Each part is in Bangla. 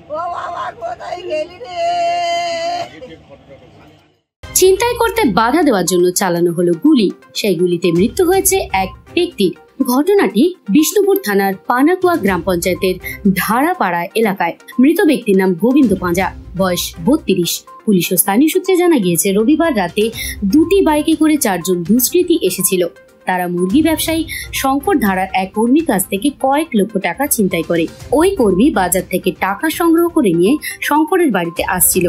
ও বাবা কোথায় গেলি রে? ছিনতাই করতে বাধা দেওয়ার জন্য চালানো হলো গুলি। সেই গুলিতে মৃত্যু হয়েছে এক ব্যক্তির। ঘটনাটি বিষ্ণুপুর থানার পানাকুয়া গ্রাম পঞ্চায়েতের ধারাপাড়া এলাকায়। মৃত ব্যক্তির নাম গোবিন্দ পাঁজা, বয়স 32। পুলিশ ও স্থানীয় সূত্রে জানা গিয়েছে, রবিবার রাতে দুটি বাইকে করে 4 জন দুষ্কৃতী এসেছিল। তারা মুরগি ব্যবসায়ী শঙ্কর ধারার এক কর্মীর কাছ থেকে কয়েক লক্ষ টাকা ছিনতাই করে। ওই কর্মী বাজার থেকে টাকা সংগ্রহ করে নিয়ে শঙ্করের বাড়িতে আসছিল।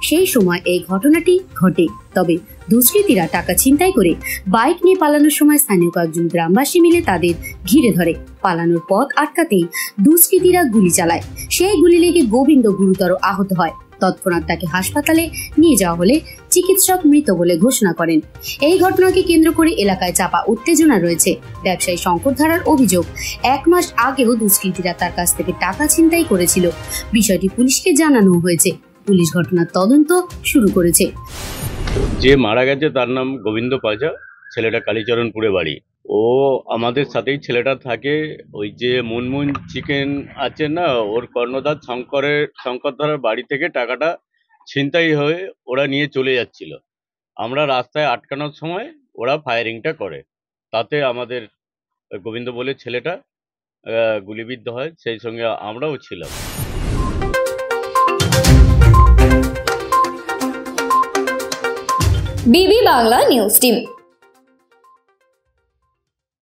সেই সময় এই ঘটনাটি ঘটে। তবে দুষ্কৃতীরা টাকা ছিনতাই করে বাইক নিয়ে পালানোর সময় স্থানীয় কয়েকজন গ্রামবাসী মিলে তাদের ঘিরে ধরে। পালানোর পথ আটকাতেই দুষ্কৃতীরা গুলি চালায়। সেই গুলি লেগে গোবিন্দ গুরুতর আহত হয়। তৎক্ষণাৎ তাকে হাসপাতালে নিয়ে যাওয়া হলে চিকিৎসক মৃত বলে ঘোষণা করেন। এই ঘটনাকে কেন্দ্র করে এলাকায় চাপা উত্তেজনা রয়েছে। ব্যবসায়ী শঙ্কর ধারার অভিযোগ, 1 মাস আগেও দুষ্কৃতীরা তার কাছ থেকে টাকা ছিনতাই করেছিল। বিষয়টি পুলিশকে জানানো হয়েছে। পুলিশ ঘটনার তদন্ত শুরু করেছে। যে মারা গেছে তার নাম গোবিন্দ পাঁজা, ছেলেটা কালীচরণপুরে বাড়ি। ও আমাদের সাথেই ছেলেটা থাকে। ওই যে মুনমুন চিকেন আছে না, ওর কর্ণধার শঙ্কর ধারার বাড়ি থেকে টাকাটা ছিনতাই হয়ে ওরা নিয়ে চলে যাচ্ছিল। আমরা রাস্তায় আটকানোর সময় ওরা ফায়ারিংটা করে। তাতে আমাদের গোবিন্দ বলে ছেলেটা গুলিবিদ্ধ হয়, সেই সঙ্গে আমরাও ছিলাম। বিবি বাংলা নিউজ টিম।